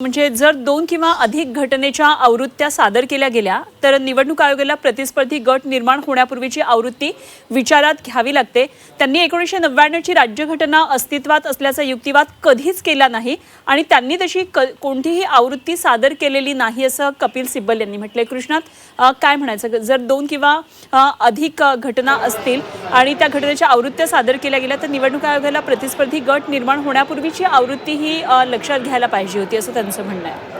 म्हणजे जर 2 किंवा अधिक घटनेच्या आवृत्त्या सादर केल्या गेल्या तर निवडणूक आयोगाला प्रतिस्पर्धी गट निर्माण होण्यापूर्वीची आवृत्ती विचारात घ्यावी लागते। त्यांनी 1999 ची राज्यघटना अस्तित्वात असल्याचा युक्तिवाद कधीच केला नाही आणि त्यांनी तशी कोणतीही आवृत्ती सादर केलेली नाही असं कपिल सिब्बल यांनी म्हटले। कृष्णात काय म्हणायचं, जर 2 किंवा अधिक घटना असतील आणि त्या घटनेच्या आवृत्त्या सादर केल्या गेल्या तर निवडणूक आयोगाला प्रतिस्पर्धी गट निर्माण होण्यापूर्वीची आवृत्ती ही लक्षात घ्यायला पाहिजे होती असं त्यांचं म्हणणं आहे।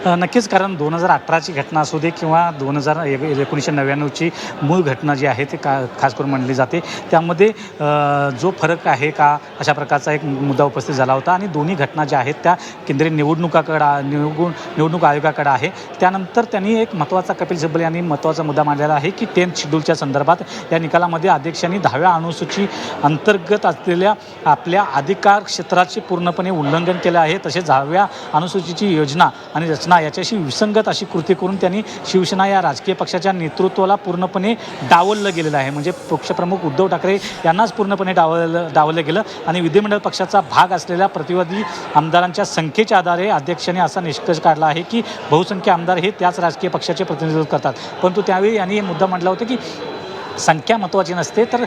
नक्कीच, कारण 2018 ची घटना असू दे किंवा 1999 ची मूळ घटना जी आहे ते खास करून मानली जाते, त्यामध्ये जो फरक आहे का अशा प्रकारचा एक मुद्दा उपस्थित झाला होता आणि दोन्ही घटना ज्या आहेत त्या केंद्रीय निवडणूक आयोगाकडे आहे। त्यानंतर त्यांनी एक महत्त्वाचा कपिल सिब्बल यांनी महत्त्वाचा मुद्दा मांडलेला आहे की 10th शेड्यूलच्या संदर्भात या निकालामध्ये अध्यक्षांनी 10व्या अनुसूची अंतर्गत असलेल्या आपल्या अधिकार क्षेत्राचे पूर्णपणे उल्लंघन केले आहे। तसेच 10व्या अनुसूचीची योजना आणि रचना याच्याशी विसंगत अशी कृती करून त्यांनी शिवसेना या राजकीय पक्षाच्या नेतृत्वाला पूर्णपणे डावललं गेलेलं आहे। म्हणजे पक्षप्रमुख उद्धव ठाकरे यांनाच पूर्णपणे डावललं गेलं आणि विधिमंडळ पक्षाचा भाग असलेल्या प्रतिवादी आमदारांच्या संख्येच्या आधारे अध्यक्षांनी असा निष्कर्ष काढला आहे की बहुसंख्य आमदार हे त्याच राजकीय पक्षाचे प्रतिनिधित्व करतात। परंतु त्यावेळी यांनी हे मुद्दा मांडला होता की संख्या महत्त्वाची नसते तर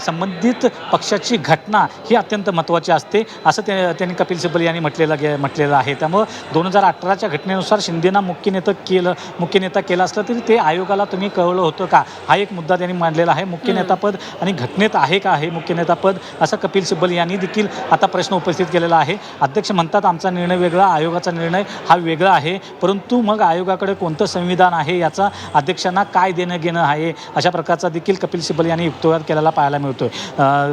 संबंधित पक्षाची घटना ही अत्यंत महत्त्वाची असते असं त्यांनी कपिल सिब्बल यांनी म्हटलेलं आहे। त्यामुळं 2018च्या घटनेनुसार शिंदेना मुख्य नेता केला असला तरी ते आयोगाला तुम्ही कळवलं होतं का, हा एक मुद्दा त्यांनी मांडलेला आहे। मुख्य नेतापद आणि घटनेत आहे का हे मुख्य नेतापद, असं कपिल सिब्बल यांनी देखील आता प्रश्न उपस्थित केलेला आहे। अध्यक्ष म्हणतात आमचा निर्णय वेगळा, आयोगाचा निर्णय हा वेगळा आहे, परंतु मग आयोगाकडे कोणतं संविधान आहे याचा अध्यक्षांना काय देणं घेणं आहे, अशा प्रकारचा कपिल सिब्बल यांनी युक्तिवाद केलेला पाहायला मिळतोय।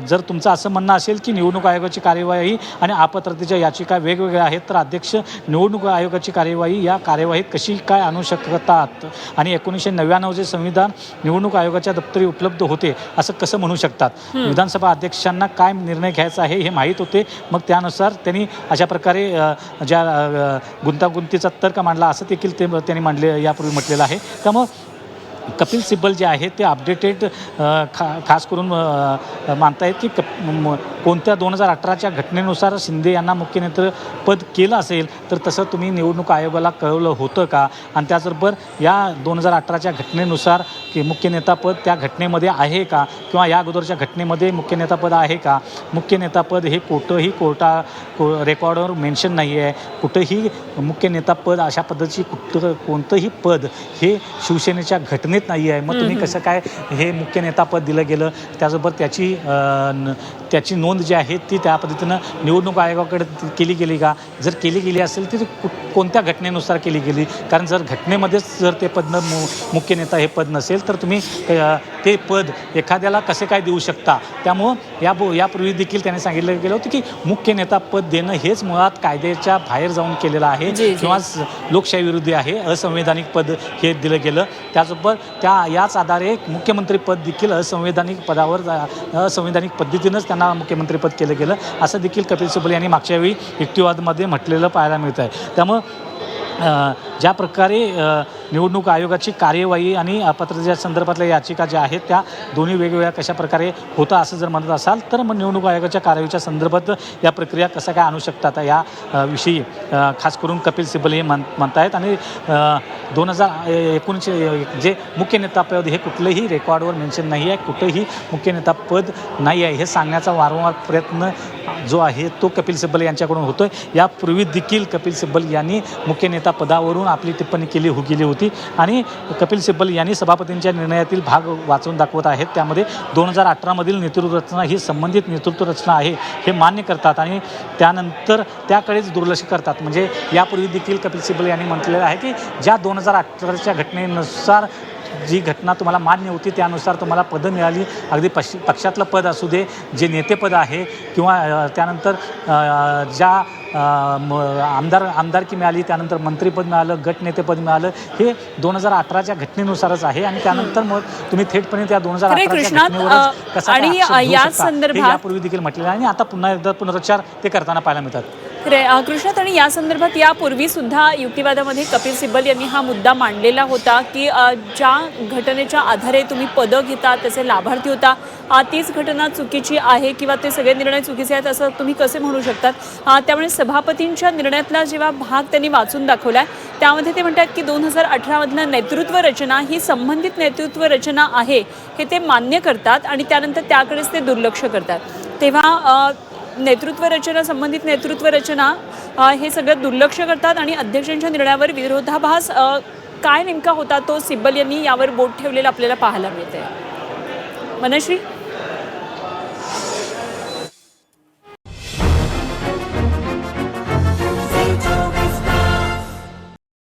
जर तुमचं असं म्हणणं असेल की निवडणूक आयोगाची कार्यवाही आणि अपात्रतेच्या याचिका वेगवेगळ्या आहेत तर अध्यक्ष निवडणूक आयोगाची कार्यवाही या कार्यवाहीत कशी काय आणू शकतात आणि 1999 चे संविधान निवडणूक आयोगाच्या दप्तरी उपलब्ध होते असं कसं म्हणू शकतात। विधानसभा अध्यक्षांना काय निर्णय घ्यायचा आहे हे माहीत होते, मग त्यानुसार त्यांनी अशा प्रकारे ज्या गुंतागुंतीचा तर्क मांडला असं देखील त्यांनी मांडले यापूर्वी म्हटलेलं आहे। त्यामुळे कपिल सिब्बल जे आहे ते अपडेटेड खास करून मानतायत की कोणत्या 2018च्या घटनेनुसार शिंदे यांना मुख्य नेतृत्वपद केलं असेल तर तसं तुम्ही निवडणूक आयोगाला कळवलं होतं का, आणि त्याचबरोबर या 2018च्या घटनेनुसार की मुख्य नेतापद त्या घटनेमध्ये आहे का किंवा या अगोदरच्या घटनेमध्ये मुख्य नेतापद आहे का। मुख्य नेतापद हे कुठंही रेकॉर्डवर मेन्शन नाही आहे, कुठंही मुख्य नेतापद अशा पद्धतीची कोणतंही पद हे शिवसेनेच्या घटनेत नाही आहे। मग तुम्ही कसं काय हे मुख्य नेतापद दिलं गेलं, त्याचबरोबर त्याची नोंद जी आहे ती त्या पद्धतीनं निवडणूक आयोगाकडे केली गेली का, जर केली गेली असेल तर कोणत्या घटनेनुसार केली गेली, कारण जर घटनेमध्येच जर ते पद मुख्य नेता हे पद नसेल तर तुम्ही ते पद एखाद्याला कसे काय देऊ शकता। त्यामुळं यापूर्वी देखील त्याने सांगितलं गेलं होतं की मुख्य नेता पद देणं हेच मुळात कायद्याच्या बाहेर जाऊन केलेलं आहे किंवा लोकशाही विरोधी आहे, असंवैधानिक पद हे दिलं गेलं। त्याचबरोबर याच आधारे मुख्यमंत्रीपद देखील असंवैधानिक पद्धतीनंच त्यांना मुख्यमंत्रीपद केलं गेलं असं देखील कपिल सिब्बल यांनी मागच्या वेळी युक्तिवादमध्ये म्हटलेलं पाहायला मिळत आहे। त्यामुळं ज्या प्रकारे निवडणूक आयोगाची कार्यवाही आणि अपात्रतेच्या संदर्भातल्या याचिका ज्या आहेत त्या दोन्ही वेगवेगळ्या कशा प्रकारे होतं असं जर म्हणत असाल तर मग निवडणूक आयोगाच्या कार्यवाहीच्या संदर्भात या प्रक्रिया कसा काय आणू शकतात या विषयी खास करून कपिल सिब्बल हे म्हणतायत। आणि 2019 जे मुख्य नेतापद हे कुठलंही रेकॉर्डवर मेन्शन नाही आहे, कुठंही मुख्य नेतापद नाही आहे हे सांगण्याचा वारंवार प्रयत्न जो आहे तो कपिल सिब्बल यांच्याकडून होतोय। यापूर्वी देखील कपिल सिब्बल यांनी मुख्य नेता पदावरून आपली टिप्पणी केली होती आणि कपिल सिब्बल यांनी सभापतींच्या निर्णयातील भाग वाचून दाखवत आहेत। त्यामध्ये 2018 मधील नेतृत्व रचना ही संबंधित नेतृत्व रचना आहे हे मान्य करतात आणि त्यानंतर त्याकडेच दुर्लक्ष करतात। म्हणजे यापूर्वी देखील कपिल सिब्बल यांनी म्हटलेलं आहे की ज्या 2018च्या घटनेनुसार जी घटना तुम्हाला मान्य होती त्यानुसार तुम्हाला पदं मिळाली, अगदी पक्षातलं पद असू दे, जे नेतेपद आहे किंवा त्यानंतर ज्या आमदारकी मिळाली, त्यानंतर मंत्रीपद मिळालं, गटनेतेपद मिळालं, हे 2018च्या घटनेनुसारच आहे आणि त्यानंतर मग तुम्ही थेटपणे त्या 2018च्या घटनेवरच कसा आणि या संदर्भात यापूर्वी देखील म्हटलेलं आहे आणि आता पुन्हा एकदा पुनरुच्चार ते करताना पाहायला मिळतात। कृष्णात, आणि या संदर्भात यापूर्वी सुद्धा युक्तिवादामध्ये कपिल सिब्बल यांनी हा मुद्दा मांडलेला होता की ज्या घटनेच्या आधारे तुम्ही पदं घेता त्याचे लाभार्थी होता, तीच घटना चुकीची आहे किंवा ते सगळे निर्णय चुकीचे आहेत असं तुम्ही कसे म्हणू शकतात. त्यामुळे सभापतींच्या निर्णयातला जेव्हा भाग त्यांनी वाचून दाखवला आहे त्यामध्ये ते म्हणतात की 2018मधलं नेतृत्व रचना ही संबंधित नेतृत्व रचना आहे हे ते मान्य करतात आणि त्यानंतर त्याकडेच ते दुर्लक्ष करतात. तेव्हा नेतृत्व रचना, संबंधित नेतृत्व रचना हे सगळं दुर्लक्ष करतात आणि अध्यक्षांच्या निर्णयावर विरोधाभास काय नेमका होता तो सिब्बल यांनी यावर बोट ठेवलेला आपल्याला पाहायला मिळते. मनश्री.